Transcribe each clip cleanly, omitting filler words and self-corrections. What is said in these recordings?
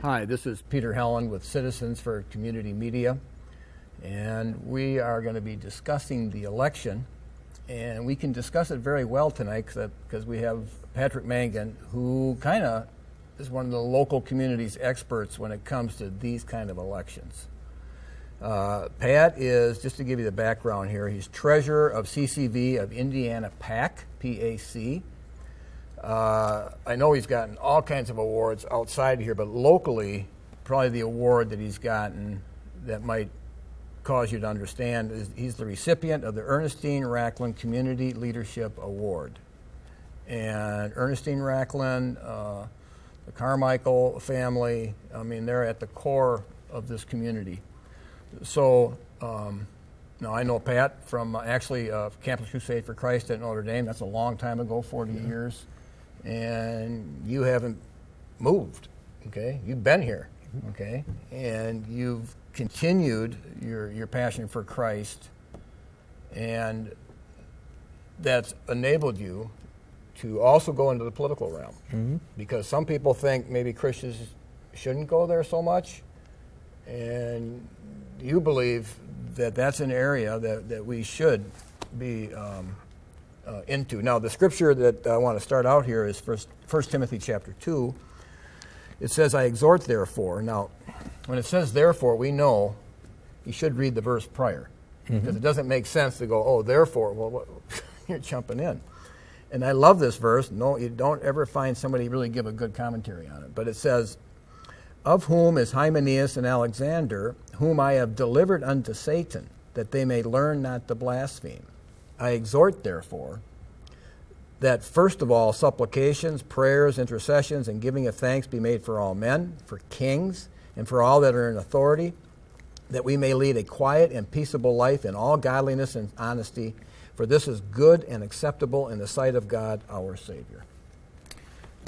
Hi, this is Peter Helland with Citizens for Community Media, and we are going to be discussing the election, and we can discuss it very well tonight because we have Patrick Mangan, who kind of is one of the local community's experts when it comes to these kind of elections. Pat is, just to give you the background here, he's treasurer of CCV of Indiana PAC, P-A-C. I know he's gotten all kinds of awards outside here, but locally, probably the award that he's gotten that might cause you to understand is he's the recipient of the Ernestine Racklin Community Leadership Award. And Ernestine Racklin, the Carmichael family, I mean, they're at the core of this community. So, now I know Pat from actually Campus Crusade for Christ at Notre Dame. That's a long time ago, 40 years. And you haven't moved, okay? You've been here, okay? And you've continued your passion for Christ, and that's enabled you to also go into the political realm. Mm-hmm. Because some people think maybe Christians shouldn't go there so much, and you believe that that's an area that we should be into. Now, the scripture that I want to start out here is 1 Timothy chapter 2. It says, I exhort therefore. Now, when it says therefore, we know you should read the verse prior. Mm-hmm. Because it doesn't make sense to go, oh, therefore, well, you're jumping in. And I love this verse. No, you don't ever find somebody really give a good commentary on it. But it says, of whom is Hymenaeus and Alexander, whom I have delivered unto Satan, that they may learn not to blaspheme. I exhort, therefore, that first of all supplications, prayers, intercessions, and giving of thanks be made for all men, for kings, and for all that are in authority, that we may lead a quiet and peaceable life in all godliness and honesty, for this is good and acceptable in the sight of God our Savior.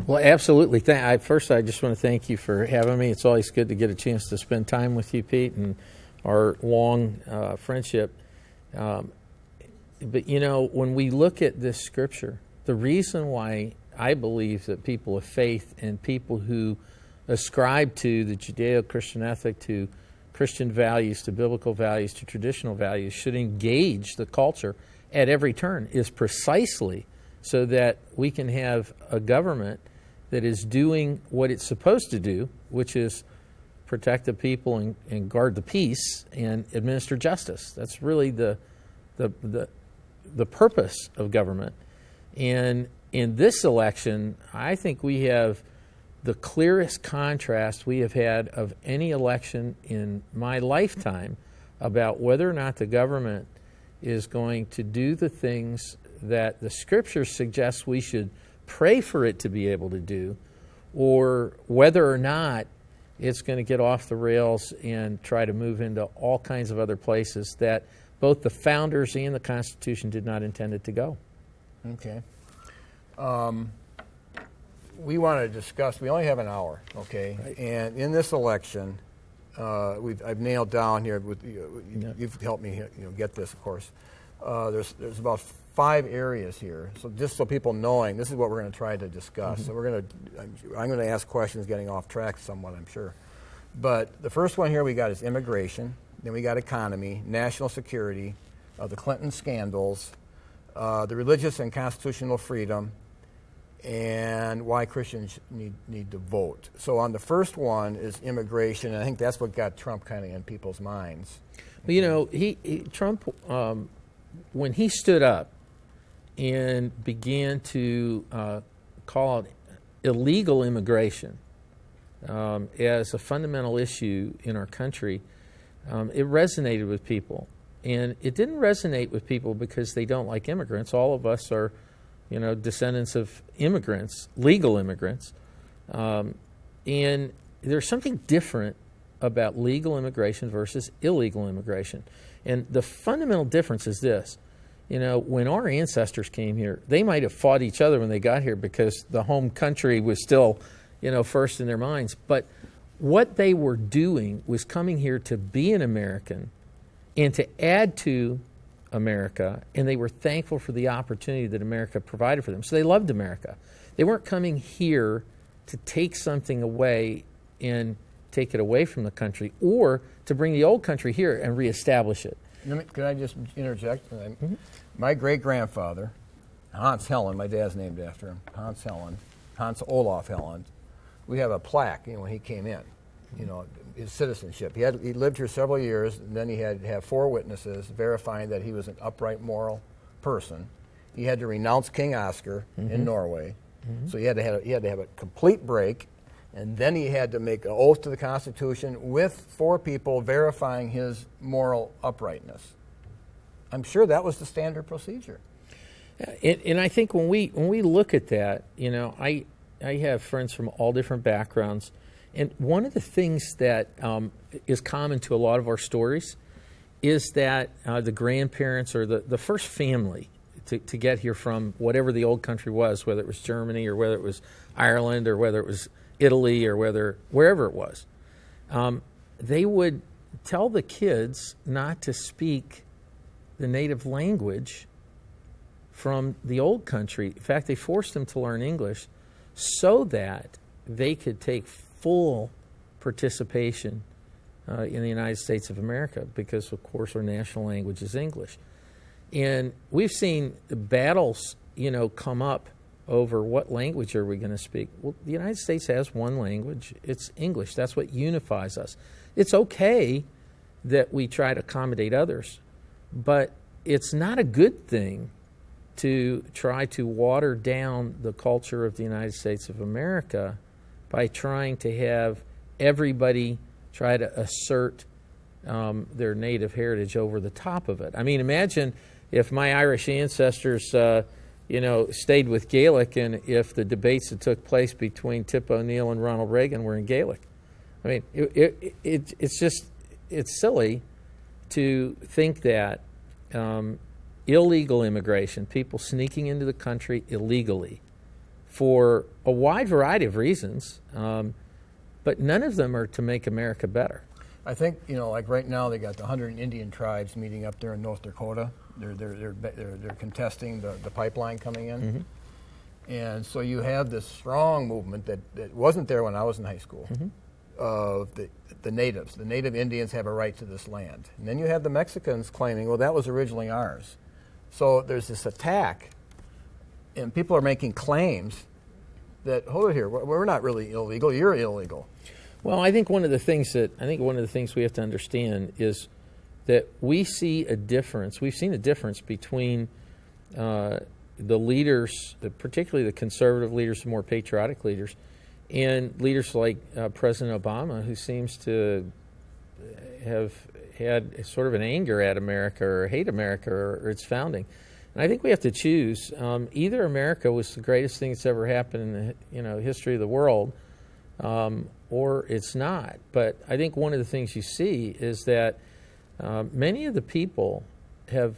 Well, absolutely. First, I just want to thank you for having me. It's always good to get a chance to spend time with you, Pete, and our long friendship. But, you know, when we look at this scripture, the reason why I believe that people of faith and people who ascribe to the Judeo-Christian ethic, to Christian values, to biblical values, to traditional values, should engage the culture at every turn is precisely so that we can have a government that is doing what it's supposed to do, which is protect the people and guard the peace and administer justice. That's really the purpose of government. And in this election, I think we have the clearest contrast we have had of any election in my lifetime about whether or not the government is going to do the things that the Scripture suggests we should pray for it to be able to do, or whether or not it's going to get off the rails and try to move into all kinds of other places that both the founders and the Constitution did not intend it to go. Okay. We want to discuss, we only have an hour, okay? Right. And in this election, I've nailed down here, you've helped me get this, of course. There's about 5 areas here. So just so people knowing, this is what we're going to try to discuss. Mm-hmm. So I'm going to ask questions getting off track somewhat, I'm sure. But the first one here we got is immigration. Then we got economy, national security, the Clinton scandals, the religious and constitutional freedom, and why Christians need to vote. So on the first one is immigration, and I think that's what got Trump kind of in people's minds. Well, you know, Trump, when he stood up and began to call it illegal immigration as a fundamental issue in our country, it resonated with people. And it didn't resonate with people because they don't like immigrants. All of us are, descendants of immigrants, legal immigrants. And there's something different about legal immigration versus illegal immigration. And the fundamental difference is this. When our ancestors came here, they might have fought each other when they got here because the home country was still, first in their minds. But what they were doing was coming here to be an American and to add to America, and they were thankful for the opportunity that America provided for them. So they loved America. They weren't coming here to take something away and take it away from the country, or to bring the old country here and reestablish it. Could I just interject? My great-grandfather, Hans Helland, my dad's named after him, Hans Olaf Helland, we have a plaque, when he came in, his citizenship. He lived here several years, and then he had to have 4 witnesses verifying that he was an upright, moral person. He had to renounce King Oscar in Norway, so he had to have a complete break, and then he had to make an oath to the Constitution with 4 people verifying his moral uprightness. I'm sure that was the standard procedure. And I think when we look at that, I have friends from all different backgrounds, and one of the things that is common to a lot of our stories is that the grandparents or the first family to get here from whatever the old country was, whether it was Germany or whether it was Ireland or whether it was Italy or wherever it was, they would tell the kids not to speak the native language from the old country. In fact, they forced them to learn English so that they could take full participation in the United States of America, because, of course, our national language is English. And we've seen the battles, come up over what language are we going to speak. Well, the United States has one language. It's English. That's what unifies us. It's okay that we try to accommodate others, but it's not a good thing to try to water down the culture of the United States of America by trying to have everybody try to assert their native heritage over the top of it. I mean, imagine if my Irish ancestors, stayed with Gaelic, and if the debates that took place between Tip O'Neill and Ronald Reagan were in Gaelic. I mean, it's silly to think that illegal immigration, people sneaking into the country illegally for a wide variety of reasons, but none of them are to make America better. I think, like right now they got the 100 Indian tribes meeting up there in North Dakota. They're contesting the pipeline coming in. And so you have this strong movement that wasn't there when I was in high school of the natives. The native Indians have a right to this land. And then you have the Mexicans claiming, well, that was originally ours. So there's this attack, and people are making claims that, hold it here, we're not really illegal, you're illegal. Well, I think one of the things we have to understand is that we see a difference. We've seen a difference between the leaders, particularly the conservative leaders, the more patriotic leaders, and leaders like President Obama, who seems to have had sort of an anger at America or hate America or its founding. And I think we have to choose. Either America was the greatest thing that's ever happened in the history of the world, or it's not. But I think one of the things you see is that many of the people have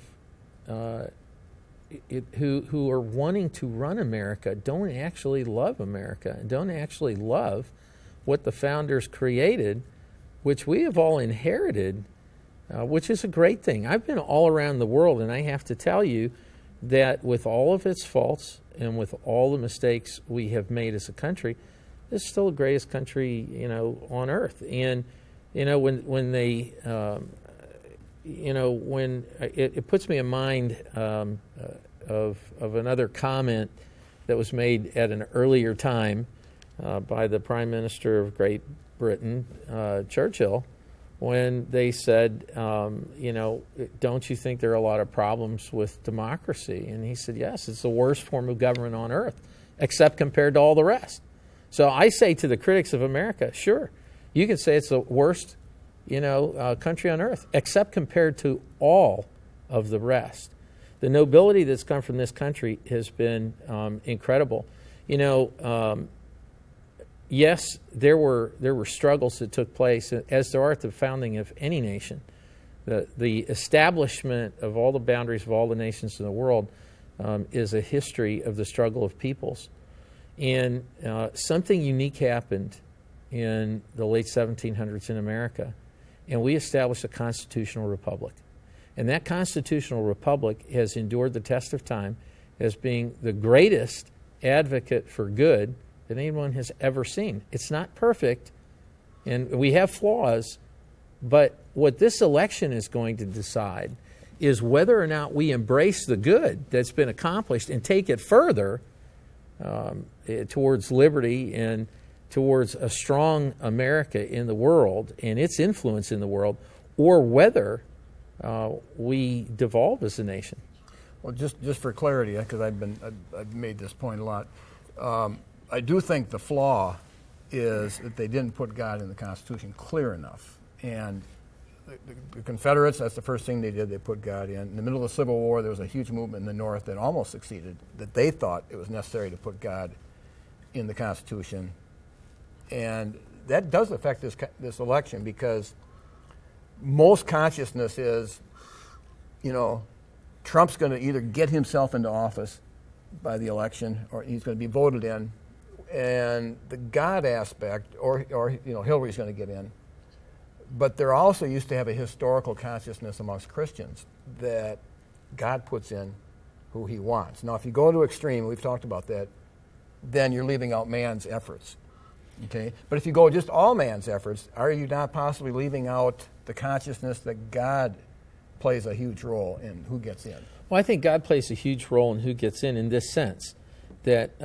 who are wanting to run America don't actually love America, don't actually love what the founders created, which we have all inherited, which is a great thing. I've been all around the world, and I have to tell you that with all of its faults and with all the mistakes we have made as a country, this is still the greatest country, on earth. And, when they, when it puts me in mind of another comment that was made at an earlier time by the Prime Minister of Great Britain, Churchill, when they said, don't you think there are a lot of problems with democracy? And he said, yes, it's the worst form of government on earth, except compared to all the rest. So I say to the critics of America, sure, you can say it's the worst, country on earth, except compared to all of the rest. The nobility that's come from this country has been incredible. Yes, there were struggles that took place, as there are at the founding of any nation. The establishment of all the boundaries of all the nations in the world is a history of the struggle of peoples. And something unique happened in the late 1700s in America, and we established a constitutional republic. And that constitutional republic has endured the test of time as being the greatest advocate for good that anyone has ever seen. It's not perfect, And we have flaws, but what this election is going to decide is whether or not we embrace the good that's been accomplished and take it further towards liberty and towards a strong America in the world and its influence in the world, or whether we devolve as a nation. Well, just for clarity, because I've made this point a lot, I do think the flaw is that they didn't put God in the Constitution clear enough. And the Confederates, that's the first thing they did, they put God in. In the middle of the Civil War, there was a huge movement in the North that almost succeeded, that they thought it was necessary to put God in the Constitution. And that does affect this election, because most consciousness is, Trump's going to either get himself into office by the election or he's going to be voted in, and the God aspect, or Hillary's going to get in. But there also used to have a historical consciousness amongst Christians that God puts in who he wants. Now, if you go to extreme, we've talked about that, then you're leaving out man's efforts. Okay? But if you go just all man's efforts, are you not possibly leaving out the consciousness that God plays a huge role in who gets in? Well, I think God plays a huge role in who gets in this sense, that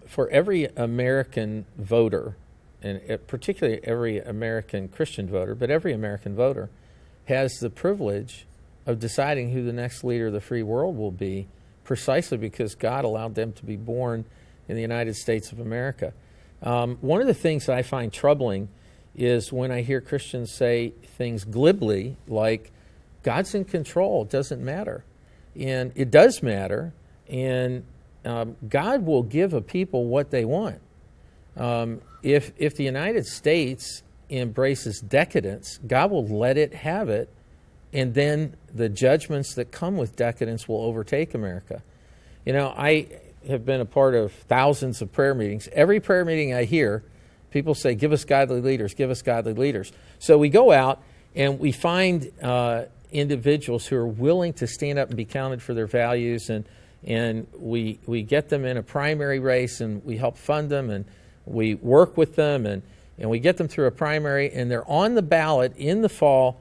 for every American voter, and particularly every American Christian voter, but every American voter has the privilege of deciding who the next leader of the free world will be, precisely because God allowed them to be born in the United States of America. One of the things that I find troubling is when I hear Christians say things glibly like, God's in control, it doesn't matter. And it does matter, and God will give a people what they want. If the United States embraces decadence, God will let it have it, and then the judgments that come with decadence will overtake America. I have been a part of thousands of prayer meetings. Every prayer meeting I hear, people say, give us godly leaders, give us godly leaders. So we go out and we find individuals who are willing to stand up and be counted for their values, and we get them in a primary race, and we help fund them, and we work with them, and we get them through a primary, and they're on the ballot in the fall.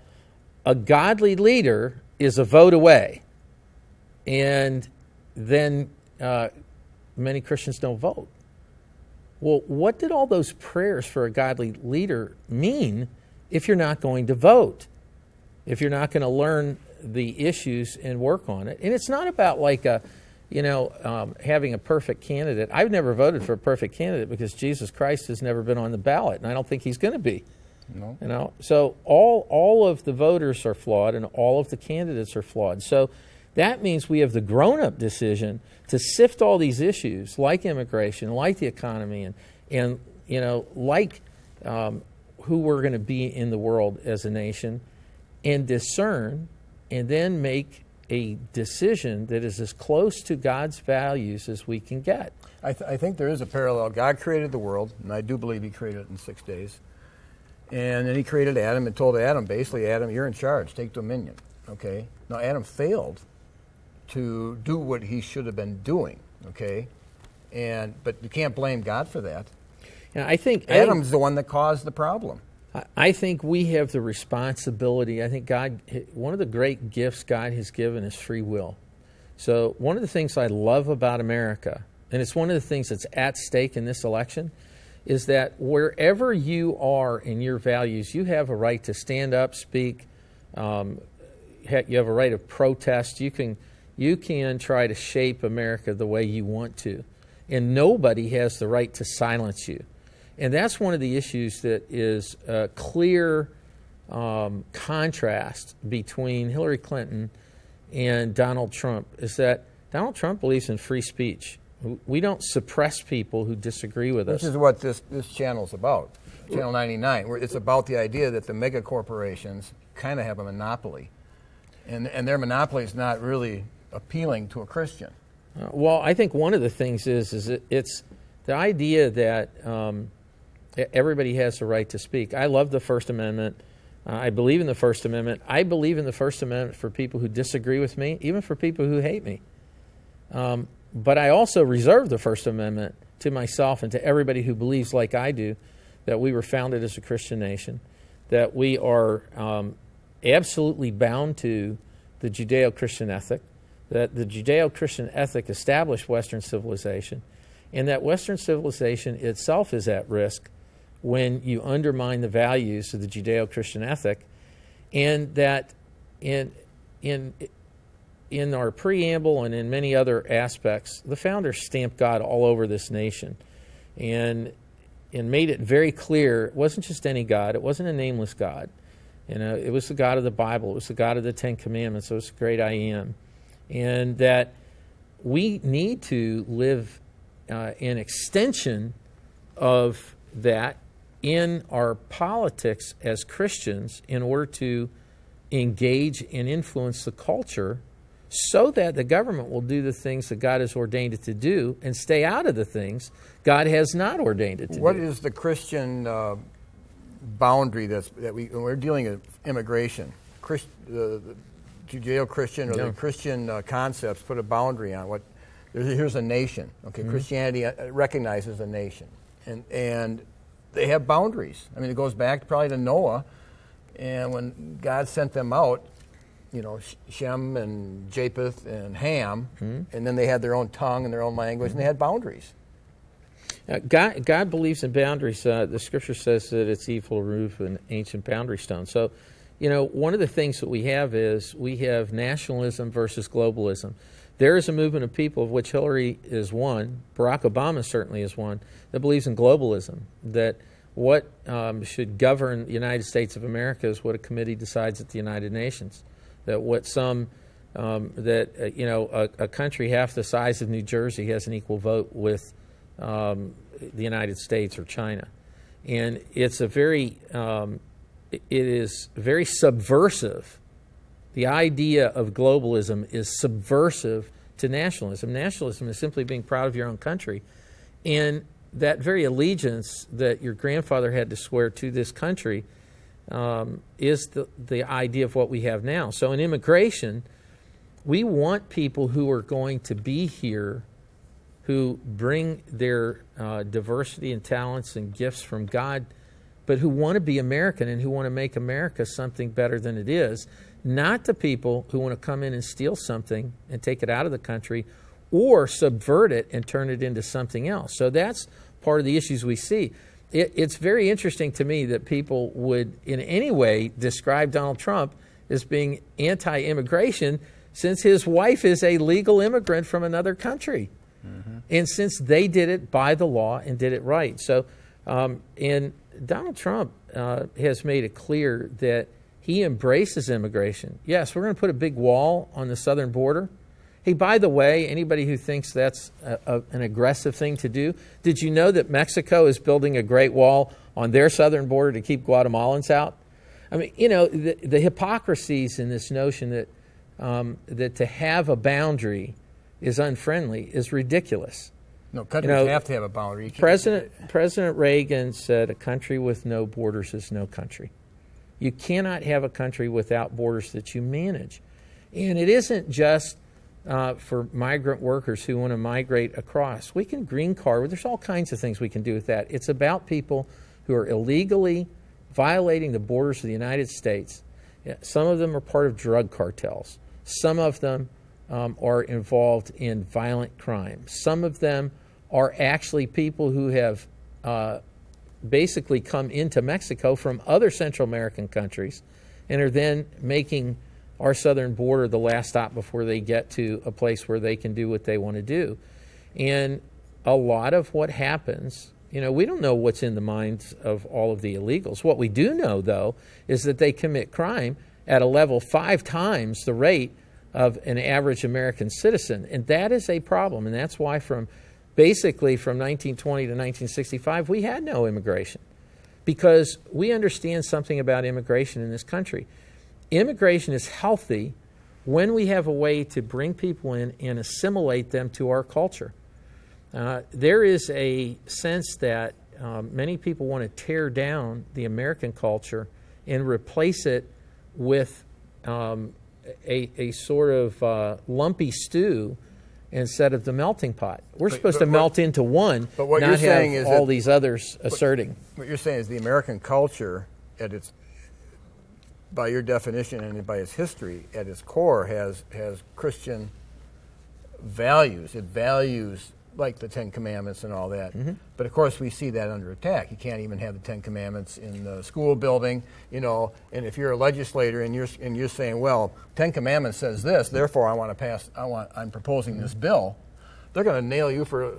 A godly leader is a vote away. And then many Christians don't vote. Well, what did all those prayers for a godly leader mean if you're not going to vote? If you're not going to learn the issues and work on it? And it's not about like having a perfect candidate. I've never voted for a perfect candidate because Jesus Christ has never been on the ballot, and I don't think he's going to be. No. So all of the voters are flawed, and all of the candidates are flawed. So that means we have the grown-up decision to sift all these issues, like immigration, like the economy, and like who we're going to be in the world as a nation, and discern, and then make a decision that is as close to God's values as we can get. I think there is a parallel. God created the world, and I do believe he created it in 6 days. And then he created Adam and told Adam, basically, Adam, you're in charge. Take dominion. Okay? Now, Adam failed to do what he should have been doing. Okay? But you can't blame God for that. Yeah, I think Adam's the one that caused the problem. I think we have the responsibility. I think one of the great gifts God has given is free will. So one of the things I love about America, and it's one of the things that's at stake in this election, is that wherever you are in your values, you have a right to stand up, speak. You have a right of protest. You can try to shape America the way you want to, and nobody has the right to silence you. And that's one of the issues that is a clear contrast between Hillary Clinton and Donald Trump, is that Donald Trump believes in free speech. We don't suppress people who disagree with us. This is what this channel's about, Channel 99, where it's about the idea that the mega corporations kind of have a monopoly. And their monopoly is not really appealing to a Christian. Well, I think one of the things is it's the idea that everybody has the right to speak. I love the First Amendment. I believe in the First Amendment. I believe in the First Amendment for people who disagree with me, even for people who hate me. But I also reserve the First Amendment to myself and to everybody who believes like I do, that we were founded as a Christian nation, that we are absolutely bound to the Judeo-Christian ethic, that the Judeo-Christian ethic established Western civilization, and that Western civilization itself is at risk when you undermine the values of the Judeo-Christian ethic, and that in our preamble and in many other aspects, the founders stamped God all over this nation and made it very clear it wasn't just any God, it wasn't a nameless God. It was the God of the Bible, it was the God of the Ten Commandments, it was the great I Am. And that we need to live an extension of that in our politics as Christians in order to engage and influence the culture so that the government will do the things that God has ordained it to do and stay out of the things God has not ordained it to do. What is the Christian boundary that when we're dealing with immigration? The Judeo-Christian or the Christian concepts put a boundary on what. Here's a nation. Okay, Christianity recognizes a nation, and they have boundaries. I mean, it goes back probably to Noah, and when God sent them out, Shem and Japheth and Ham, and then they had their own tongue and their own language, and they had boundaries. God believes in boundaries. The Scripture says that it's evil to remove an ancient boundary stone. So, one of the things that we have is we have nationalism versus globalism. There is a movement of people, of which Hillary is one, Barack Obama certainly is one, that believes in globalism, that what should govern the United States of America is what a committee decides at the United Nations, that what a country half the size of New Jersey has an equal vote with the United States or China. And it is very subversive. The idea of globalism is subversive to nationalism. Nationalism is simply being proud of your own country. And that very allegiance that your grandfather had to swear to this country is the idea of what we have now. So in immigration, we want people who are going to be here, who bring their diversity and talents and gifts from God, but who want to be American and who want to make America something better than it is. Not the people who want to come in and steal something and take it out of the country or subvert it and turn it into something else. So that's part of the issues we see. It's very interesting to me that people would in any way describe Donald Trump as being anti-immigration since his wife is a legal immigrant from another country. And since they did it by the law and did it right. So, and Donald Trump has made it clear that he embraces immigration. Yes, we're going to put a big wall on the southern border. Hey, by the way, anybody who thinks that's an aggressive thing to do, did you know that Mexico is building a great wall on their southern border to keep Guatemalans out? I mean, the hypocrisies in this notion that that to have a boundary is unfriendly is ridiculous. No, countries have to have a boundary. President Reagan said a country with no borders is no country. You cannot have a country without borders that you manage. And it isn't just for migrant workers who want to migrate across. We can green card. There's all kinds of things we can do with that. It's about people who are illegally violating the borders of the United States. Some of them are part of drug cartels. Some of them are involved in violent crime. Some of them are actually people who have basically come into Mexico from other Central American countries and are then making our southern border the last stop before they get to a place where they can do what they want to do. And a lot of what happens, we don't know what's in the minds of all of the illegals. What we do know, though, is that they commit crime at a level 5 times the rate of an average American citizen. And that is a problem. And that's why from 1920 to 1965, we had no immigration. Because we understand something about immigration in this country. Immigration is healthy when we have a way to bring people in and assimilate them to our culture. There is a sense that many people want to tear down the American culture and replace it with a sort of lumpy stew instead of the melting pot. We're supposed to but melt into one, but what not you're saying have is all that- these others asserting. What you're saying is the American culture, at its, by your definition and by its history, at its core, has Christian values. It values like the Ten Commandments and all that. But of course, we see that under attack. You can't even have the Ten Commandments in the school building, And if you're a legislator and you're saying, well, Ten Commandments says this, therefore I'm proposing this bill, they're going to nail you for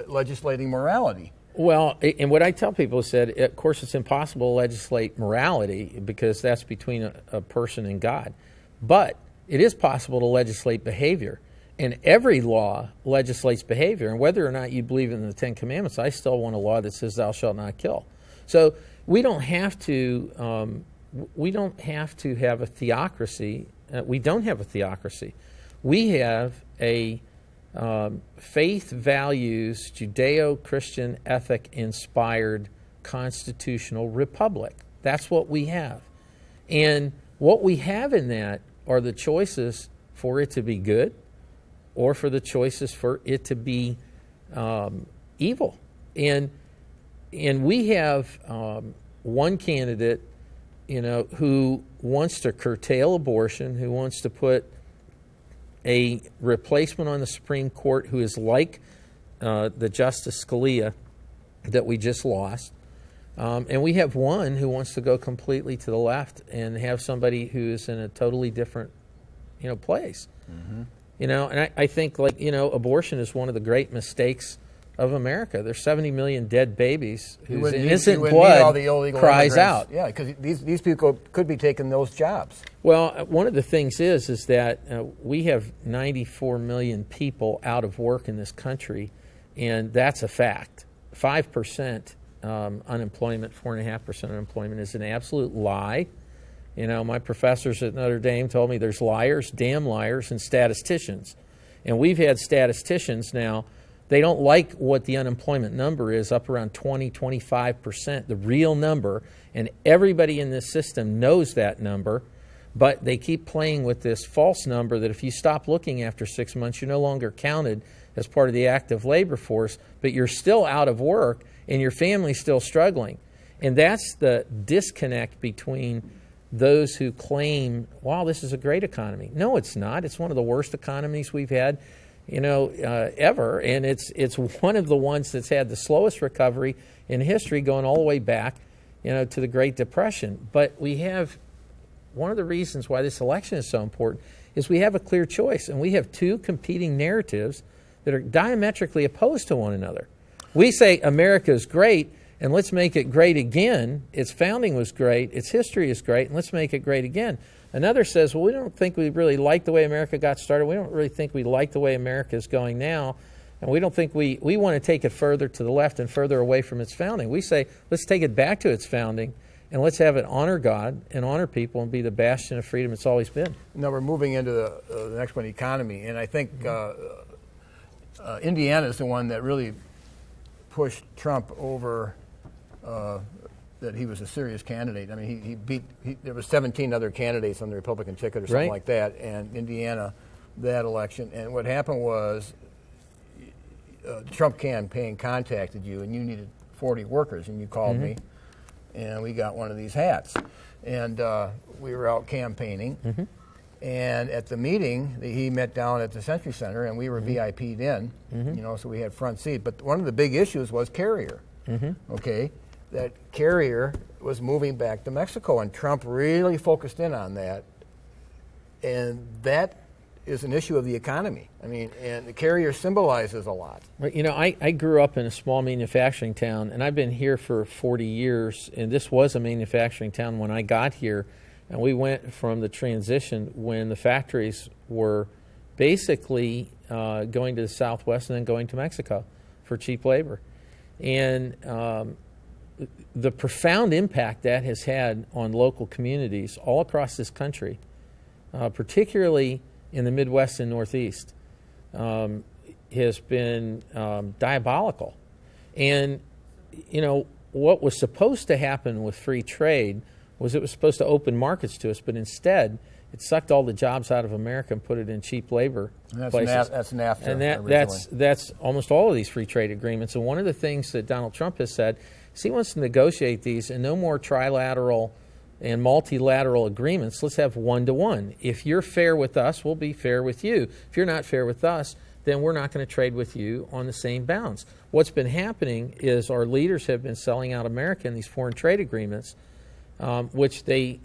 legislating morality. Well, and what I tell people is that, of course, it's impossible to legislate morality because that's between a person and God. But it is possible to legislate behavior. And every law legislates behavior. And whether or not you believe in the Ten Commandments, I still want a law that says thou shalt not kill. So we don't have to have a theocracy. We don't have a theocracy. We have a faith, values, Judeo-Christian ethic-inspired constitutional republic. That's what we have. And what we have in that are the choices for it to be good or for the choices for it to be evil. And we have one candidate, who wants to curtail abortion, who wants to put a replacement on the Supreme Court who is like the Justice Scalia that we just lost. And we have one who wants to go completely to the left and have somebody who is in a totally different, place. And I think, abortion is one of the great mistakes of America. There's 70 million dead babies whose innocent blood cries out. Yeah, because these people could be taking those jobs. Well, one of the things is that we have 94 million people out of work in this country, and that's a fact. 5% unemployment, 4.5% unemployment is an absolute lie. My professors at Notre Dame told me there's liars, damn liars, and statisticians. And we've had statisticians now, they don't like what the unemployment number is, up around 20, 25%, the real number. And everybody in this system knows that number, but they keep playing with this false number that if you stop looking after 6 months, you're no longer counted as part of the active labor force, but you're still out of work and your family's still struggling. And that's the disconnect between those who claim, wow, this is a great economy. No, it's not. It's one of the worst economies we've had, ever. And it's one of the ones that's had the slowest recovery in history, going all the way back, to the Great Depression. But we have, one of the reasons why this election is so important is we have a clear choice, and we have two competing narratives that are diametrically opposed to one another. We say America is great, and let's make it great again. Its founding was great. Its history is great, and let's make it great again. Another says, well, we don't think we really like the way America got started. We don't really think we like the way America is going now. And we don't think we want to take it further to the left and further away from its founding. We say, let's take it back to its founding, and let's have it honor God and honor people and be the bastion of freedom it's always been. Now we're moving into the next one, economy. And I think Indiana is the one that really pushed Trump over that he was a serious candidate. I mean, he beat, there was 17 other candidates on the Republican ticket or something like that, and Indiana, that election. And what happened was the Trump campaign contacted you, and you needed 40 workers, and you called me, and we got one of these hats. And we were out campaigning, and at the meeting, he met down at the Century Center, and we were VIP'd in, so we had front seat. But one of the big issues was Carrier, okay? That Carrier was moving back to Mexico, and Trump really focused in on that. And that is an issue of the economy. I mean, and the Carrier symbolizes a lot. Well, I grew up in a small manufacturing town, and I've been here for 40 years, and this was a manufacturing town when I got here. And we went from the transition when the factories were basically going to the Southwest and then going to Mexico for cheap labor. And the profound impact that has had on local communities all across this country, particularly in the Midwest and Northeast, has been diabolical. And, what was supposed to happen with free trade was it was supposed to open markets to us, but instead it sucked all the jobs out of America and put it in cheap labor places. That's NAFTA. And that's almost all of these free trade agreements. And one of the things that Donald Trump has said is he wants to negotiate these and no more trilateral and multilateral agreements. Let's have one-to-one. If you're fair with us, we'll be fair with you. If you're not fair with us, then we're not going to trade with you on the same bounds. What's been happening is our leaders have been selling out America in these foreign trade agreements, which they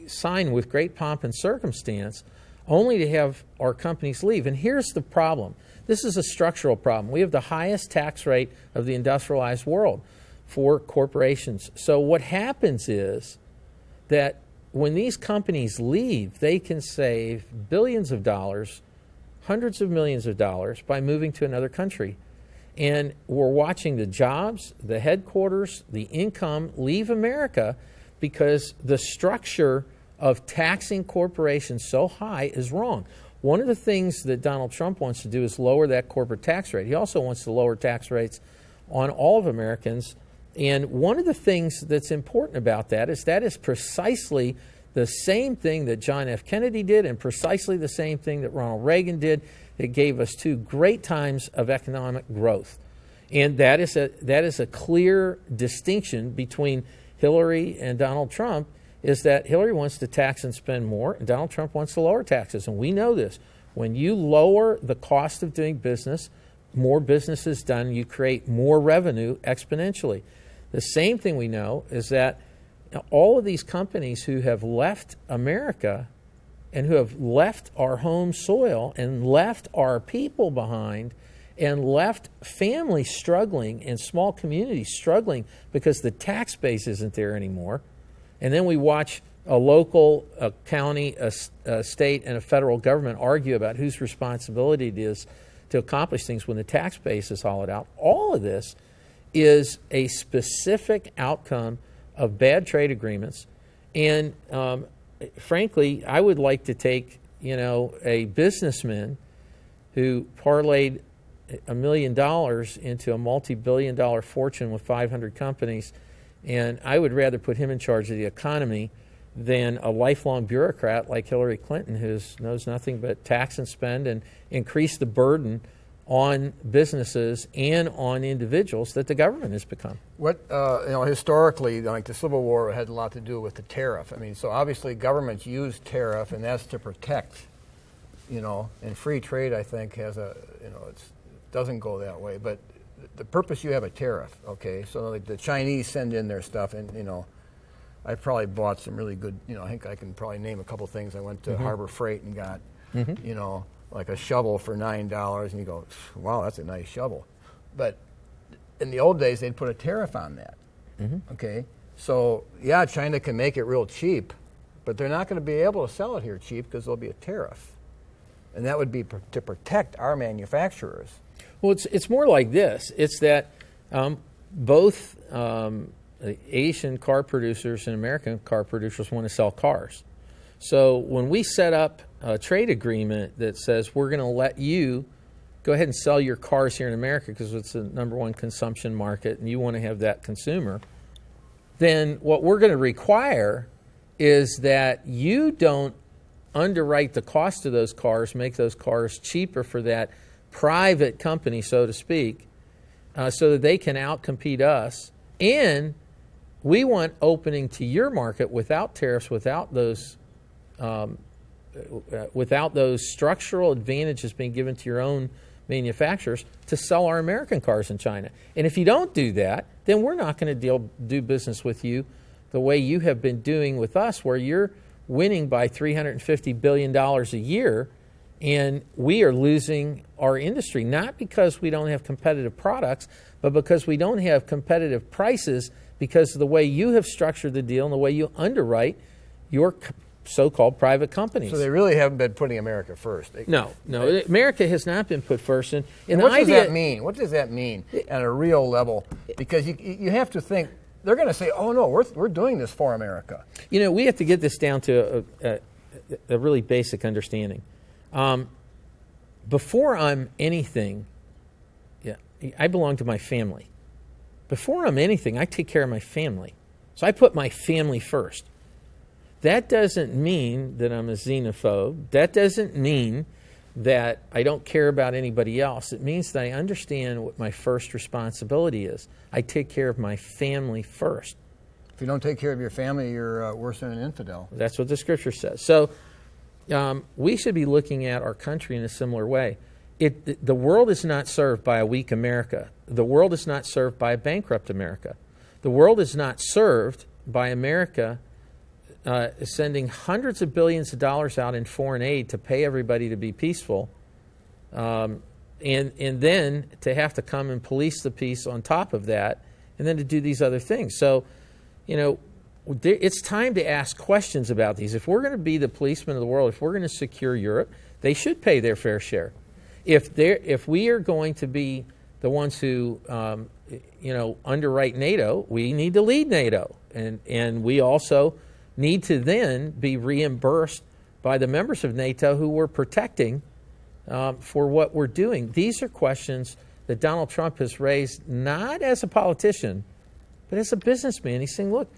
sign with great pomp and circumstance, only to have our companies leave. And here's the problem. This is a structural problem. We have the highest tax rate of the industrialized world for corporations. So what happens is that when these companies leave, they can save billions of dollars, hundreds of millions of dollars by moving to another country. And we're watching the jobs, the headquarters, the income leave America because the structure of taxing corporations so high is wrong. One of the things that Donald Trump wants to do is lower that corporate tax rate. He also wants to lower tax rates on all of Americans. And one of the things that's important about that is precisely the same thing that John F. Kennedy did and precisely the same thing that Ronald Reagan did that gave us 2 great times of economic growth. And that is a clear distinction between Hillary and Donald Trump, is that Hillary wants to tax and spend more, and Donald Trump wants to lower taxes. And we know this. When you lower the cost of doing business, more business is done, you create more revenue exponentially. The same thing we know is that all of these companies who have left America and who have left our home soil and left our people behind and left families struggling and small communities struggling because the tax base isn't there anymore. And then we watch a local, a county, a state, and a federal government argue about whose responsibility it is to accomplish things when the tax base is hollowed out. All of this is a specific outcome of bad trade agreements. And frankly, I would like to take, a businessman who parlayed $1 million into a multi-billion-dollar fortune with 500 companies, and I would rather put him in charge of the economy than a lifelong bureaucrat like Hillary Clinton, who knows nothing but tax and spend and increase the burden on businesses and on individuals that the government has become. What historically, like the Civil War had a lot to do with the tariff. I mean, so obviously governments use tariff, and that's to protect. And free trade, I think, has it doesn't go that way. But the purpose, you have a tariff, okay? So like the Chinese send in their stuff, and I probably bought some really good. I think I can probably name a couple things. I went to Harbor Freight and got, like a shovel for $9, and you go, wow, that's a nice shovel. But in the old days, they'd put a tariff on that. Okay, so yeah, China can make it real cheap, but they're not going to be able to sell it here cheap because there'll be a tariff, and that would be to protect our manufacturers. Well, it's more like this. It's that both Asian car producers and American car producers want to sell cars. So when we set up a trade agreement that says we're going to let you go ahead and sell your cars here in America because it's the number one consumption market and you want to have that consumer, then what we're going to require is that you don't underwrite the cost of those cars, make those cars cheaper for that private company, so to speak, so that they can outcompete us. And we want opening to your market without tariffs, without those structural advantages being given to your own manufacturers to sell our American cars in China. And if you don't do that, then we're not going to do business with you the way you have been doing with us, where you're winning by $350 billion a year, and we are losing our industry, not because we don't have competitive products, but because we don't have competitive prices because of the way you have structured the deal and the way you underwrite your so-called private companies. So they really haven't been putting America first. No, America has not been put first. And what does that mean? What does that mean at a real level? Because you have to think, they're going to say, oh, no, we're doing this for America. We have to get this down to a really basic understanding. Before I'm anything, I belong to my family. Before I'm anything, I take care of my family. So I put my family first. That doesn't mean that I'm a xenophobe. That doesn't mean that I don't care about anybody else. It means that I understand what my first responsibility is. I take care of my family first. If you don't take care of your family, you're worse than an infidel. That's what the Scripture says. So we should be looking at our country in a similar way. The world is not served by a weak America. The world is not served by a bankrupt America. The world is not served by America sending hundreds of billions of dollars out in foreign aid to pay everybody to be peaceful, and then to have to come and police the peace on top of that, and then to do these other things. So, it's time to ask questions about these. If we're going to be the policemen of the world, if we're going to secure Europe, they should pay their fair share. If we are going to be the ones who underwrite NATO, we need to lead NATO, and we also need to then be reimbursed by the members of NATO who we're protecting for what we're doing. These are questions that Donald Trump has raised not as a politician, but as a businessman. He's saying, look,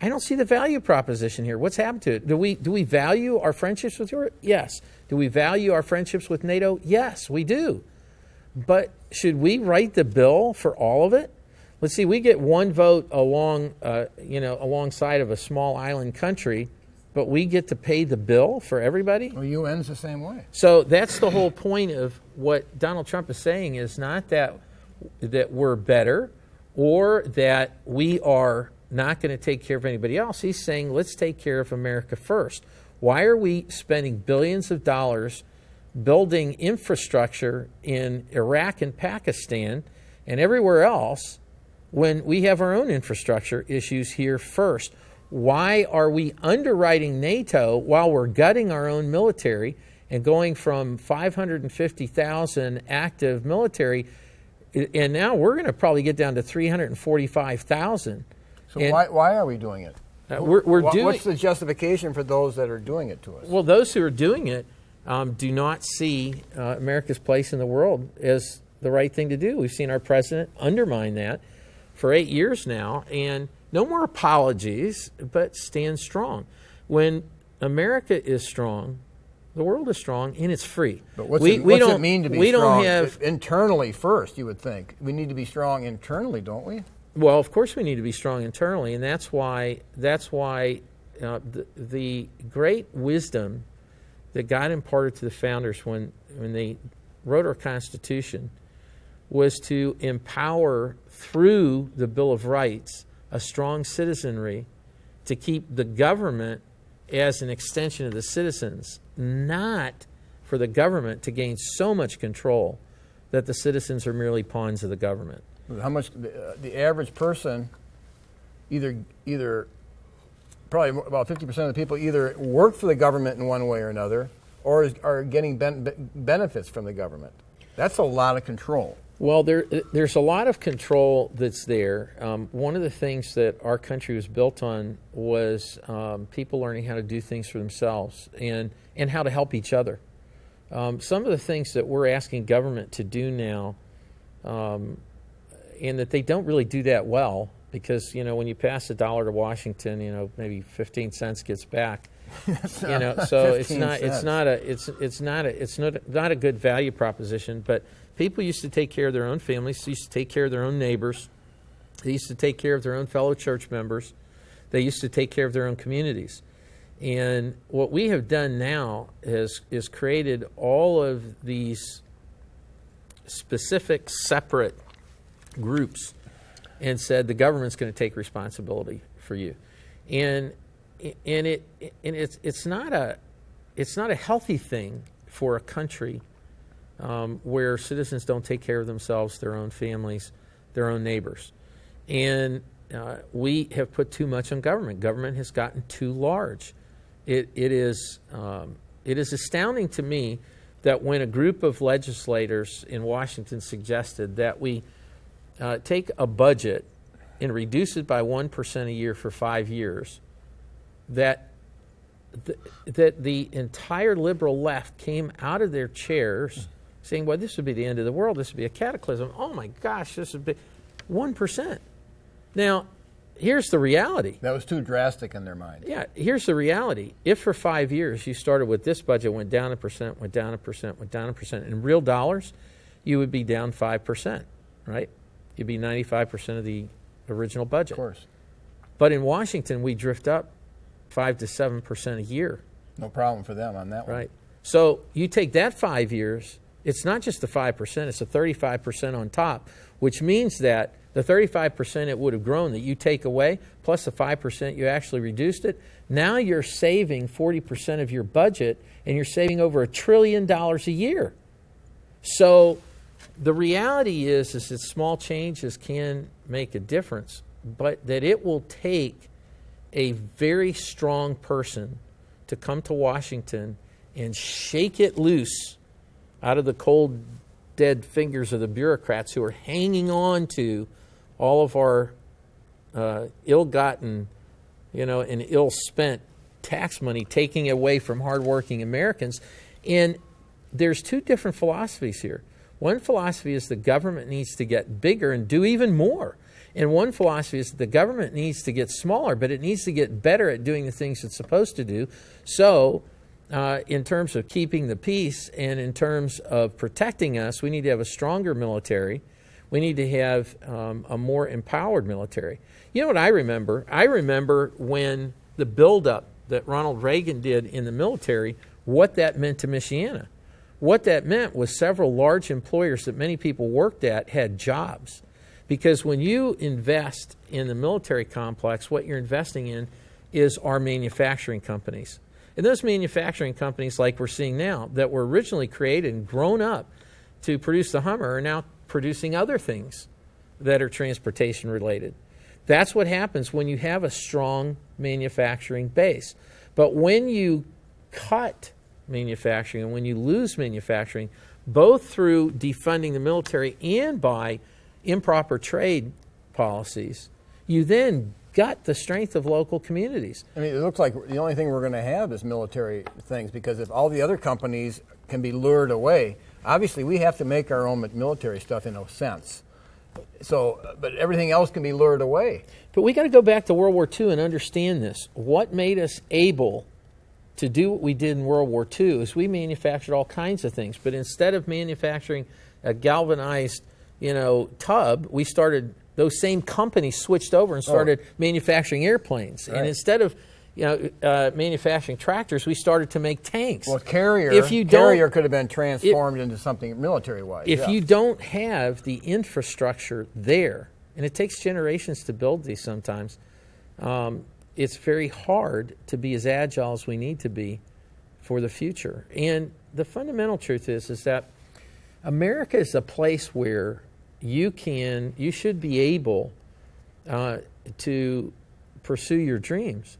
I don't see the value proposition here. What's happened to it? Do we value our friendships with Europe? Yes. Do we value our friendships with NATO? Yes, we do. But should we write the bill for all of it? Let's see, we get one vote alongside of a small island country, but we get to pay the bill for everybody? Well, UN's the same way. So that's the whole point of what Donald Trump is saying, is not that we're better or that we are not going to take care of anybody else. He's saying, let's take care of America first. Why are we spending billions of dollars building infrastructure in Iraq and Pakistan and everywhere else when we have our own infrastructure issues here first? Why are we underwriting NATO while we're gutting our own military and going from 550,000 active military, and now we're going to probably get down to 345,000? So why are we doing it? What's the justification for those that are doing it to us? Well, those who are doing it do not see America's place in the world as the right thing to do. We've seen our president undermine that for 8 years now, and no more apologies, but stand strong. When America is strong, the world is strong, and it's free. But what's it mean to be strong? Internally first, you would think. We need to be strong internally, don't we? Well, of course we need to be strong internally, and that's why the great wisdom that God imparted to the founders when they wrote our Constitution was to empower, through the Bill of Rights, a strong citizenry to keep the government as an extension of the citizens, not for the government to gain so much control that the citizens are merely pawns of the government. How much the average person, either probably about 50% of the people either work for the government in one way or another, or are getting benefits from the government. That's a lot of control. Well, there's a lot of control that's there. One of the things that our country was built on was people learning how to do things for themselves and how to help each other. Some of the things that we're asking government to do now, and that they don't really do that well, because when you pass $1 to Washington, maybe 15 cents gets back. So it's not a good value proposition. But people used to take care of their own families. They used to take care of their own neighbors. They used to take care of their own fellow church members. They used to take care of their own communities. And what we have done now is created all of these specific, separate groups and said the government's going to take responsibility for you, and it's not a healthy thing for a country where citizens don't take care of themselves, their own families, their own neighbors, and we have put too much on government. Government has gotten too large. It is astounding to me that when a group of legislators in Washington suggested that we take a budget and reduce it by 1% a year for 5 years, that the entire liberal left came out of their chairs saying, well, this would be the end of the world. This would be a cataclysm. Oh, my gosh, this would be 1%. Now, here's the reality. That was too drastic in their mind. Yeah, here's the reality. If for 5 years you started with this budget, went down 1%, went down 1%, went down 1%, in real dollars, you would be down 5%, right? You'd be 95% of the original budget. Of course. But in Washington, we drift up 5 to 7% a year. No problem for them on that one. Right. So you take that 5 years, it's not just the 5%, it's a 35% on top, which means that the 35% it would have grown that you take away, plus the 5% you actually reduced it, now you're saving 40% of your budget, and you're saving over $1 trillion a year. So the reality is that small changes can make a difference, but that it will take a very strong person to come to Washington and shake it loose out of the cold, dead fingers of the bureaucrats who are hanging on to all of our ill-gotten, and ill-spent tax money, taking away from hardworking Americans. And there's two different philosophies here. One philosophy is the government needs to get bigger and do even more. And one philosophy is that the government needs to get smaller, but it needs to get better at doing the things it's supposed to do. So in terms of keeping the peace and in terms of protecting us, we need to have a stronger military. We need to have a more empowered military. You know what I remember? I remember when the buildup that Ronald Reagan did in the military, what that meant to Michiana. What that meant was several large employers that many people worked at had jobs. Because when you invest in the military complex, what you're investing in is our manufacturing companies. And those manufacturing companies, like we're seeing now, that were originally created and grown up to produce the Hummer, are now producing other things that are transportation related. That's what happens when you have a strong manufacturing base. But when you cut manufacturing and when you lose manufacturing, both through defunding the military and by improper trade policies, you then gut the strength of local communities. I mean, it looks like the only thing we're going to have is military things, because if all the other companies can be lured away, obviously we have to make our own military stuff in a sense. So, but everything else can be lured away. But we got to go back to World War II and understand this. What made us able to do what we did in World War II is we manufactured all kinds of things. But instead of manufacturing a galvanized, tub, we started, those same companies switched over and started manufacturing airplanes. Right. And instead of manufacturing tractors, we started to make tanks. Well, Carrier could have been transformed into something military-wise. If you don't have the infrastructure there, and it takes generations to build these sometimes, it's very hard to be as agile as we need to be for the future. And the fundamental truth is that America is a place where you should be able to pursue your dreams.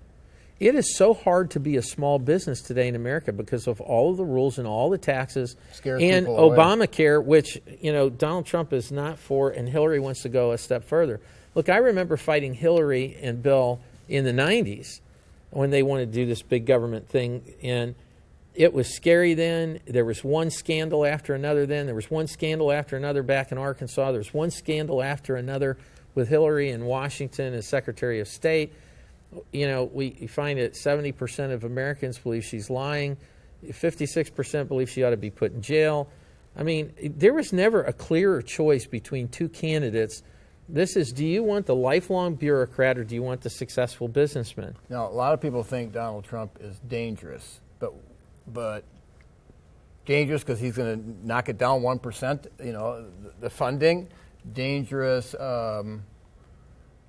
It is so hard to be a small business today in America because of all of the rules and all the taxes and Obamacare, which Donald Trump is not for, and Hillary wants to go a step further. Look, I remember fighting Hillary and Bill in the 90s when they wanted to do this big government thing, and it was scary then. There was one scandal after another then. There was one scandal after another back in Arkansas. There was one scandal after another with Hillary in Washington as Secretary of State. We find that 70% of Americans believe she's lying. 56% believe she ought to be put in jail. I mean, there was never a clearer choice between two candidates. This is, do you want the lifelong bureaucrat or do you want the successful businessman? Now, a lot of people think Donald Trump is dangerous, but dangerous because he's going to knock it down 1%, the funding. Dangerous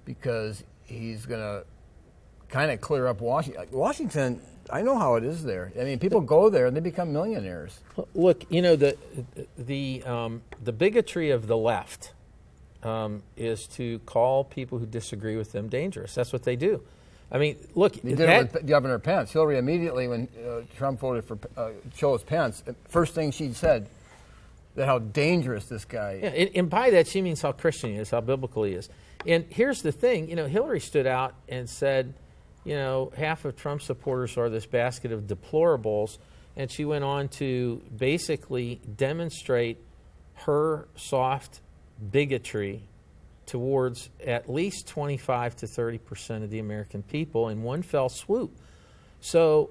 because he's going to kind of clear up Washington. Washington, I know how it is there. I mean, people go there and they become millionaires. Look, the bigotry of the left is to call people who disagree with them dangerous. That's what they do. I mean, look. They did it with Governor Pence. Hillary immediately, when Trump voted for chose Pence, first thing she said, that how dangerous this guy is. Yeah, and by that she means how Christian he is, how biblical he is. And here's the thing, Hillary stood out and said, half of Trump supporters are this basket of deplorables, and she went on to basically demonstrate her soft bigotry towards at least 25 to 30% of the American people in one fell swoop. So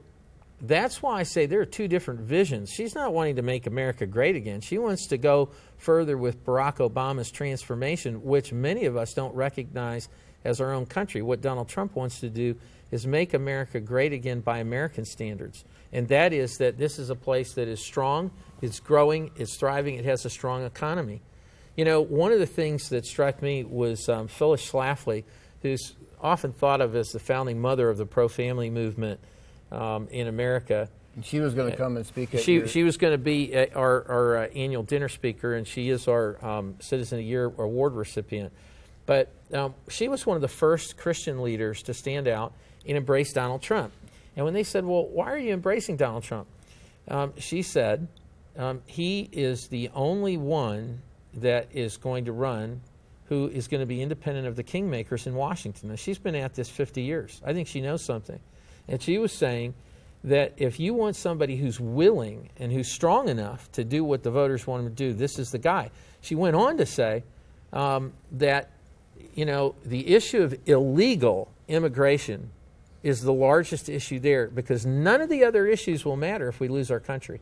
that's why I say there are two different visions. She's not wanting to make America great again. She wants to go further with Barack Obama's transformation, which many of us don't recognize as our own country. What Donald Trump wants to do is make America great again by American standards. And that is that this is a place that is strong, it's growing, it's thriving, it has a strong economy. You know, one of the things that struck me was Phyllis Schlafly, who's often thought of as the founding mother of the pro-family movement in America. And she was going to come and speak at She was going to be our annual dinner speaker, and she is our Citizen of the Year award recipient. But she was one of the first Christian leaders to stand out and embrace Donald Trump. And when they said, well, why are you embracing Donald Trump? She said, he is the only one that is going to run who is going to be independent of the kingmakers in Washington. Now, she's been at this 50 years. I think she knows something. And she was saying that if you want somebody who's willing and who's strong enough to do what the voters want him to do, this is the guy. She went on to say that, you know, the issue of illegal immigration is the largest issue there because none of the other issues will matter if we lose our country.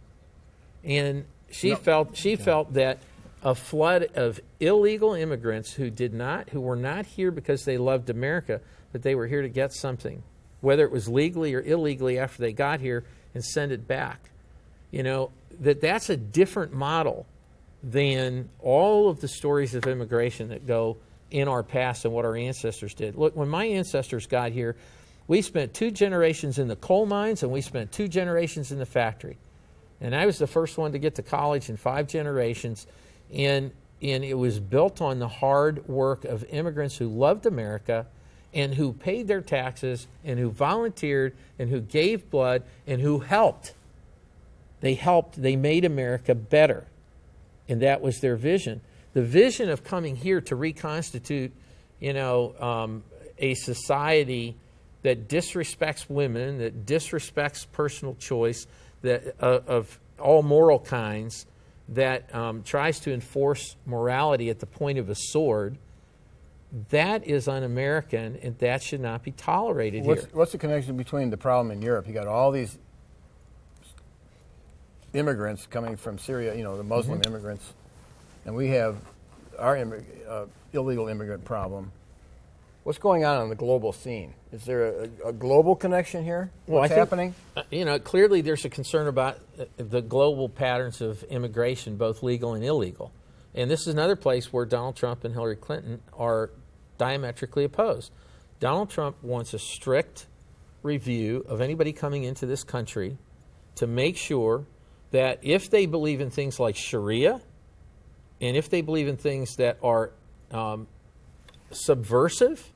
And she felt that a flood of illegal immigrants who were not here because they loved America, but they were here to get something, whether it was legally or illegally after they got here, and send it back. You know, that's a different model than all of the stories of immigration that go in our past and what our ancestors did. Look, when my ancestors got here, we spent 2 generations in the coal mines and we spent 2 generations in the factory. And I was the first one to get to college in 5 generations. And it was built on the hard work of immigrants who loved America and who paid their taxes and who volunteered and who gave blood and who helped. They made America better. And that was their vision. The vision of coming here to reconstitute, you know, a society that disrespects women, that disrespects personal choice, that of all moral kinds, that tries to enforce morality at the point of a sword, that is un-American, and that should not be tolerated here. What's the connection between the problem in Europe? You got all these immigrants coming from Syria, you know, the Muslim immigrants, and we have our illegal immigrant problem. What's going on the global scene? Is there a global connection here? What's happening? You know, clearly there's a concern about the global patterns of immigration, both legal and illegal. And this is another place where Donald Trump and Hillary Clinton are diametrically opposed. Donald Trump wants a strict review of anybody coming into this country to make sure that if they believe in things like Sharia, and if they believe in things that are subversive,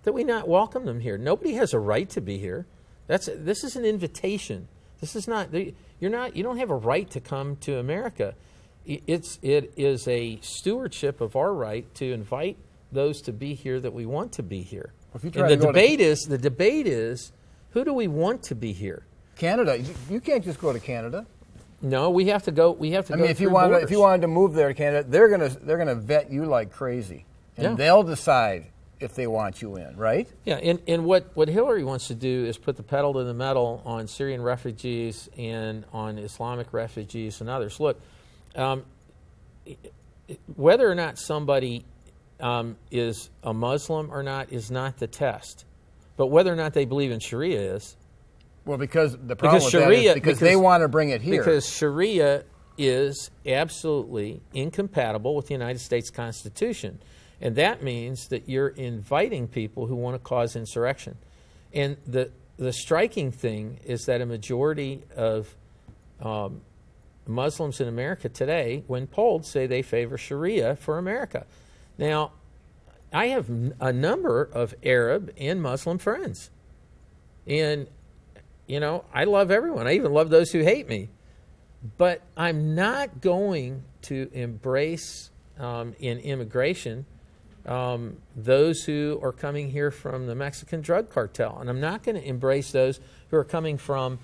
that we not welcome them here. Nobody has a right to be here. This is an invitation. This is not. You don't have a right to come to America. It is a stewardship of our right to invite those to be here that we want to be here. And the debate is who do we want to be here? Canada. You can't just go to Canada. No, we have to go. I mean, if you wanted to move there to Canada, they're gonna vet you like crazy, and they'll decide if they want you in, right? Yeah, and what Hillary wants to do is put the pedal to the metal on Syrian refugees and on Islamic refugees and others. Look, whether or not somebody is a Muslim or not is not the test, but whether or not they believe in Sharia is. Well, because the problem with that is because they want to bring it here. Because Sharia is absolutely incompatible with the United States Constitution. And that means that you're inviting people who want to cause insurrection. And the striking thing is that a majority of Muslims in America today, when polled, say they favor Sharia for America. Now, I have a number of Arab and Muslim friends. And, you know, I love everyone. I even love those who hate me. But I'm not going to embrace in immigration those who are coming here from the Mexican drug cartel. And I'm not going to embrace those who are coming from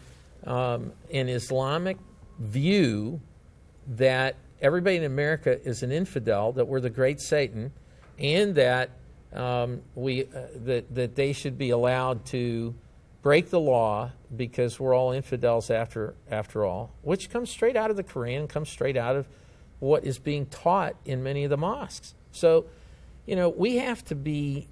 an Islamic view that everybody in America is an infidel, that we're the great Satan, and that that they should be allowed to break the law because we're all infidels after all, which comes straight out of the Quran, comes straight out of what is being taught in many of the mosques. So, we have to be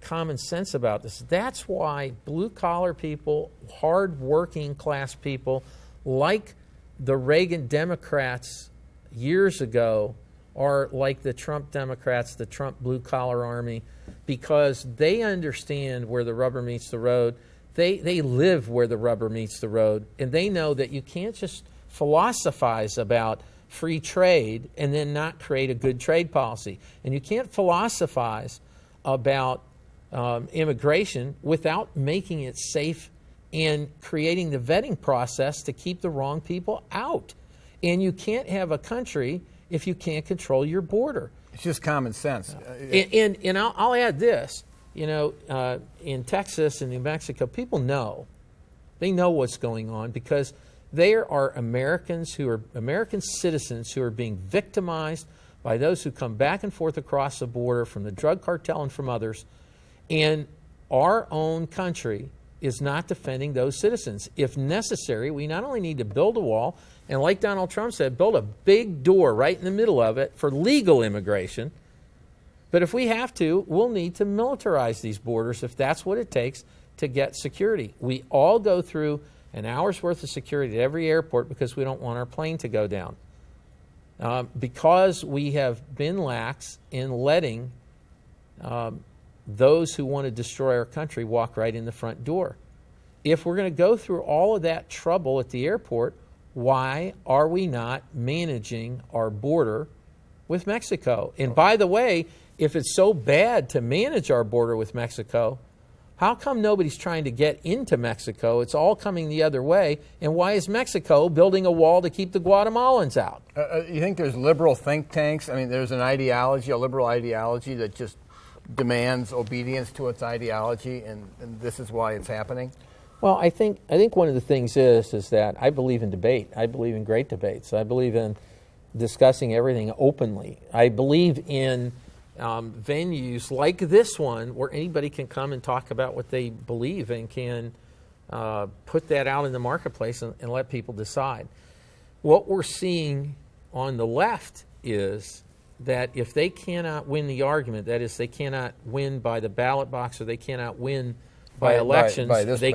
common sense about this. That's why blue-collar people, hard-working class people, like the Reagan Democrats years ago, are like the Trump Democrats, the Trump blue-collar army, because they understand where the rubber meets the road. They live where the rubber meets the road, and they know that you can't just philosophize about free trade and then not create a good trade policy. And you can't philosophize about immigration without making it safe and creating the vetting process to keep the wrong people out. And you can't have a country if you can't control your border. It's just common sense. And I'll add this. In Texas and New Mexico, people know. They know what's going on because there are Americans who are American citizens who are being victimized by those who come back and forth across the border from the drug cartel and from others. And our own country is not defending those citizens. If necessary, we not only need to build a wall, and like Donald Trump said, build a big door right in the middle of it for legal immigration, but if we have to, we'll need to militarize these borders if that's what it takes to get security. We all go through an hour's worth of security at every airport because we don't want our plane to go down. Because we have been lax in letting those who want to destroy our country walk right in the front door. If we're going to go through all of that trouble at the airport, why are we not managing our border with Mexico? And by the way, if it's so bad to manage our border with Mexico, how come nobody's trying to get into Mexico? It's all coming the other way. And why is Mexico building a wall to keep the Guatemalans out? You think there's liberal think tanks? I mean, there's an ideology, a liberal ideology that just demands obedience to its ideology, and this is why it's happening? Well, I think one of the things is that I believe in debate. I believe in great debates. I believe in discussing everything openly. I believe in venues like this one where anybody can come and talk about what they believe and can put that out in the marketplace and let people decide. What we're seeing on the left is that if they cannot win the argument, that is, they cannot win by the ballot box or they cannot win by elections, they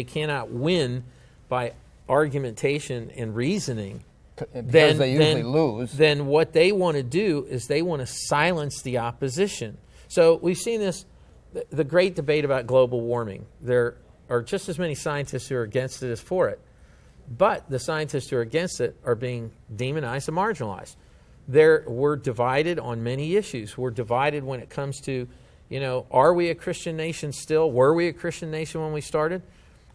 cannot win by argumentation and reasoning, because they usually lose. Then what they want to do is they want to silence the opposition. So we've seen this, the great debate about global warming. There are just as many scientists who are against it as for it. But the scientists who are against it are being demonized and marginalized. We're divided on many issues. We're divided when it comes to, are we a Christian nation still? Were we a Christian nation when we started?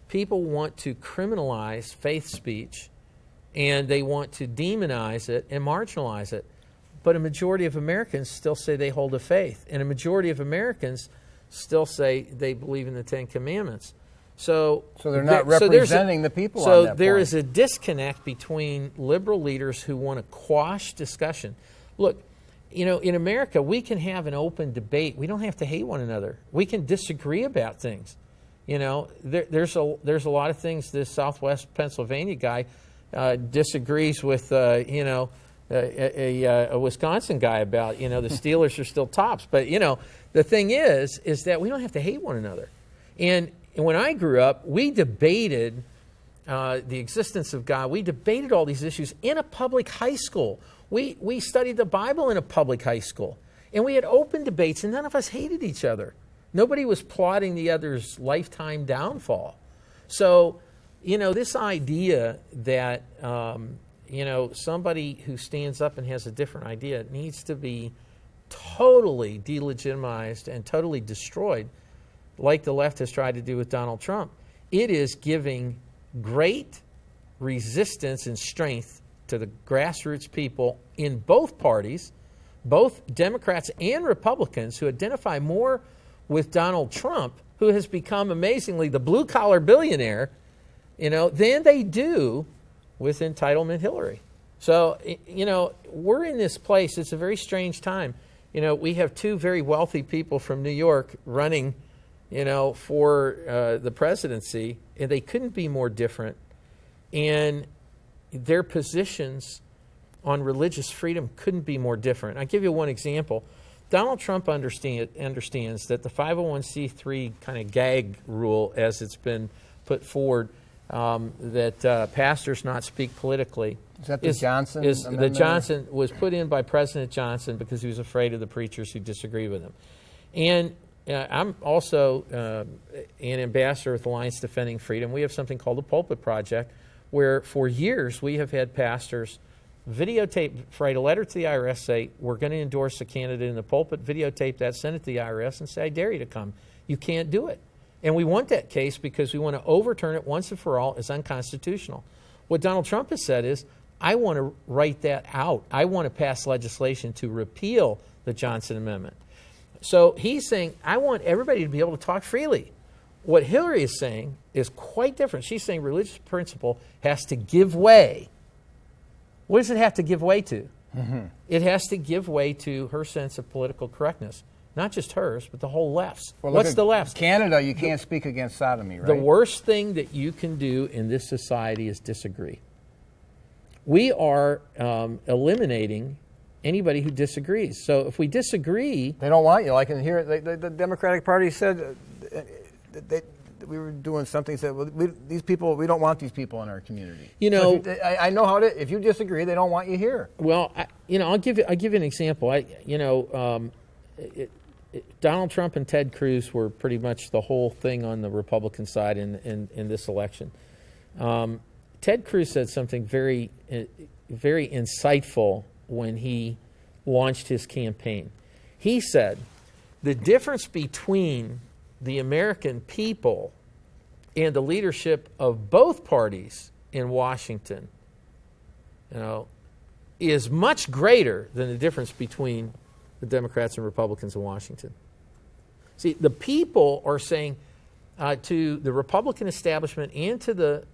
People want to criminalize faith speech, and they want to demonize it and marginalize it. But a majority of Americans still say they hold a faith, and a majority of Americans still say they believe in the Ten Commandments. So they're not representing the people on that point. So there is a disconnect between liberal leaders who want to quash discussion. Look, in America, we can have an open debate. We don't have to hate one another. We can disagree about things. There's a lot of things this Southwest Pennsylvania guy disagrees with, a Wisconsin guy about. The Steelers are still tops. But, the thing is that we don't have to hate one another. And when I grew up, we debated the existence of God. We debated all these issues in a public high school. We studied the Bible in a public high school. And we had open debates, and none of us hated each other. Nobody was plotting the other's lifetime downfall. So, this idea that, somebody who stands up and has a different idea needs to be totally delegitimized and totally destroyed, like the left has tried to do with Donald Trump. It is giving great resistance and strength to the grassroots people in both parties, both Democrats and Republicans, who identify more with Donald Trump, who has become amazingly the blue-collar billionaire, than they do with entitlement Hillary. So, we're in this place. It's a very strange time. we have two very wealthy people from New York running, for the presidency, and they couldn't be more different. And their positions on religious freedom couldn't be more different. I'll give you one example. Donald Trump understands that the 501c3 kind of gag rule, as it's been put forward, that pastors not speak politically. Is that the Johnson amendment? The Johnson was put in by President Johnson because he was afraid of the preachers who disagreed with him. And I'm also an ambassador with Alliance Defending Freedom. We have something called the Pulpit Project, where for years we have had pastors videotape, write a letter to the IRS, say, we're going to endorse a candidate in the pulpit, videotape that, send it to the IRS, and say, I dare you to come. You can't do it. And we want that case because we want to overturn it once and for all as unconstitutional. What Donald Trump has said is, I want to write that out. I want to pass legislation to repeal the Johnson Amendment. So he's saying, I want everybody to be able to talk freely. What Hillary is saying is quite different. She's saying religious principle has to give way. What does it have to give way to? Mm-hmm. It has to give way to her sense of political correctness. Not just hers, but the whole left's. Well, what's the left's? Canada, you can't speak against sodomy, right? The worst thing that you can do in this society is disagree. We are eliminating anybody who disagrees. So if we disagree... They don't want you. Like in here, the Democratic Party said we were doing something, said, well, these people, we don't want these people in our community. So I know how to, if you disagree, they don't want you here. Well, I'll give you an example. Donald Trump and Ted Cruz were pretty much the whole thing on the Republican side in this election. Ted Cruz said something very, very insightful when he launched his campaign. He said, the difference between the American people and the leadership of both parties in Washington, is much greater than the difference between the Democrats and Republicans in Washington. See, the people are saying to the Republican establishment and to the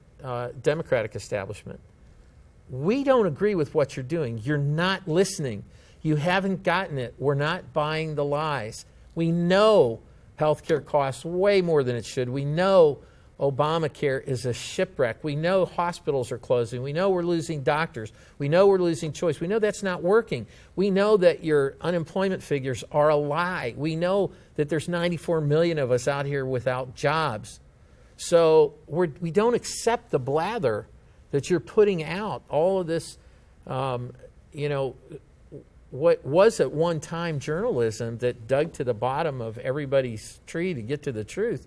Democratic establishment, we don't agree with what you're doing. You're not listening. You haven't gotten it. We're not buying the lies. We know healthcare costs way more than it should. We know Obamacare is a shipwreck. We know hospitals are closing. We know we're losing doctors. We know we're losing choice. We know that's not working. We know that your unemployment figures are a lie. We know that there's 94 million of us out here without jobs. So we don't accept the blather that you're putting out. All of this, what was at one time journalism that dug to the bottom of everybody's tree to get to the truth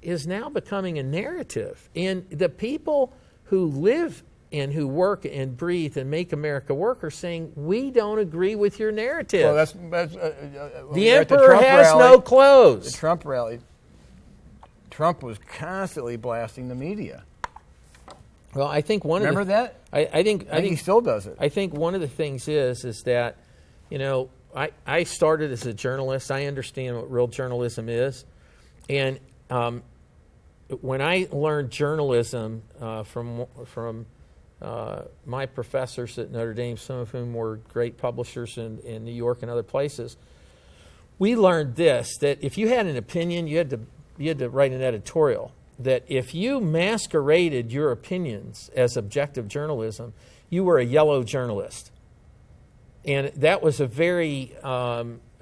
is now becoming a narrative. And the people who live and who work and breathe and make America work are saying, we don't agree with your narrative. Well, the emperor has no clothes. The Trump rally, Trump was constantly blasting the media. Well, I think one Remember of the... that? I think he still does it. I think one of the things is that, I started as a journalist. I understand what real journalism is. And when I learned journalism from my professors at Notre Dame, some of whom were great publishers in New York and other places, we learned this, that if you had an opinion, you had to write an editorial. That if you masqueraded your opinions as objective journalism, you were a yellow journalist. And that was a very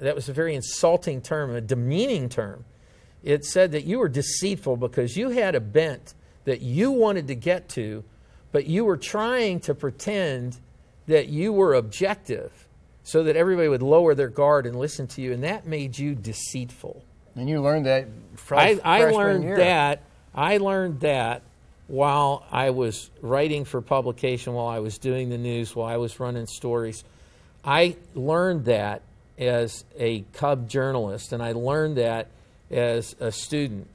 insulting term, a demeaning term. It said that you were deceitful because you had a bent that you wanted to get to, but you were trying to pretend that you were objective so that everybody would lower their guard and listen to you, and that made you deceitful. And you learned that I learned that while I was writing for publication, while I was doing the news, while I was running stories. I learned that as a cub journalist, and I learned that as a student.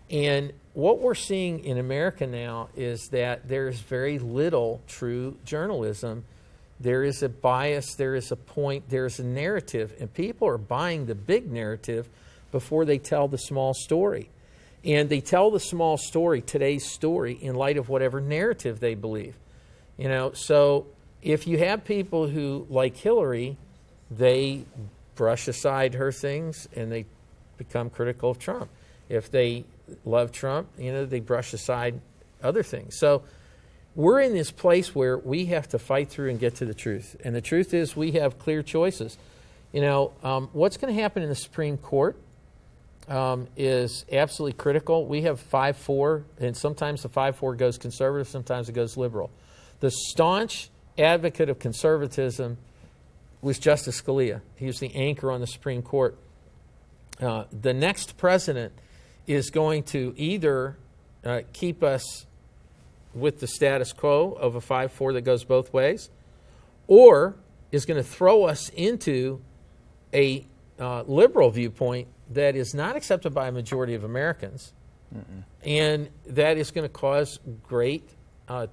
And what we're seeing in America now is that there's very little true journalism. There is a bias, there is a point, there is a narrative, and people are buying the big narrative before they tell the small story. And they tell the small story, today's story, in light of whatever narrative they believe. So if you have people who, like Hillary, they brush aside her things and they become critical of Trump. If they love Trump, they brush aside other things. So we're in this place where we have to fight through and get to the truth. And the truth is we have clear choices. What's going to happen in the Supreme Court is absolutely critical. We have 5-4, and sometimes the 5-4 goes conservative, sometimes it goes liberal. The staunch advocate of conservatism was Justice Scalia. He was the anchor on the Supreme Court. The next president is going to either keep us with the status quo of a 5-4 that goes both ways, or is going to throw us into a liberal viewpoint that is not accepted by a majority of Americans, and that is going to cause great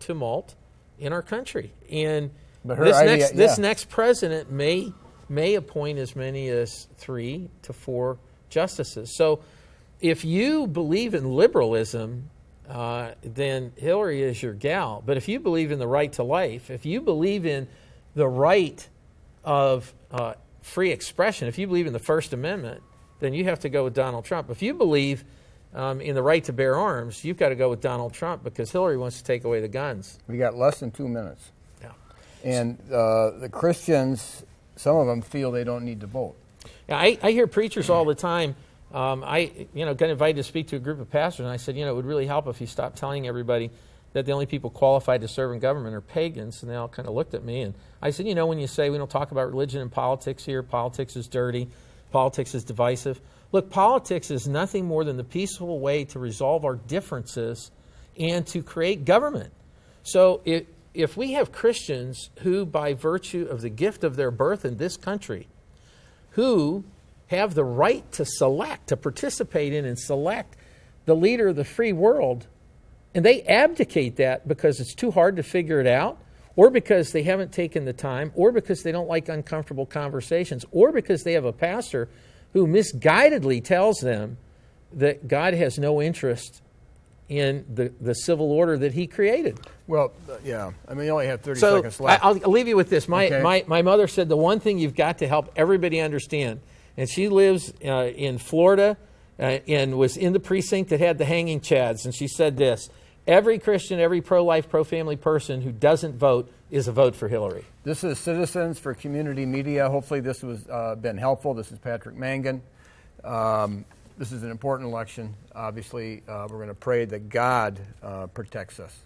tumult in our country. And this next president may appoint as many as 3 to 4 justices. So if you believe in liberalism, then Hillary is your gal. But if you believe in the right to life, if you believe in the right of free expression, if you believe in the First Amendment, then you have to go with Donald Trump. If you believe in the right to bear arms, you've got to go with Donald Trump because Hillary wants to take away the guns. We got less than 2 minutes. Yeah. And the Christians, some of them feel they don't need to vote. Yeah, I hear preachers all the time. I got invited to speak to a group of pastors, and I said, it would really help if you stopped telling everybody that the only people qualified to serve in government are pagans. And they all kind of looked at me, and I said, when you say we don't talk about religion and politics here, politics is dirty, politics is divisive. Look, politics is nothing more than the peaceful way to resolve our differences and to create government. So if we have Christians who, by virtue of the gift of their birth in this country, who have the right to select, to participate in and select the leader of the free world, and they abdicate that because it's too hard to figure it out, or because they haven't taken the time, or because they don't like uncomfortable conversations, or because they have a pastor who misguidedly tells them that God has no interest in the civil order that he created. Well, yeah. I mean, you only have 30 seconds left. I'll leave you with this. My mother said the one thing you've got to help everybody understand, and she lives in Florida and was in the precinct that had the hanging chads, and she said this: every Christian, every pro-life, pro-family person who doesn't vote is a vote for Hillary. This is Citizens for Community Media. Hopefully this was been helpful. This is Patrick Mangan. This is an important election. Obviously, we're going to pray that God protects us.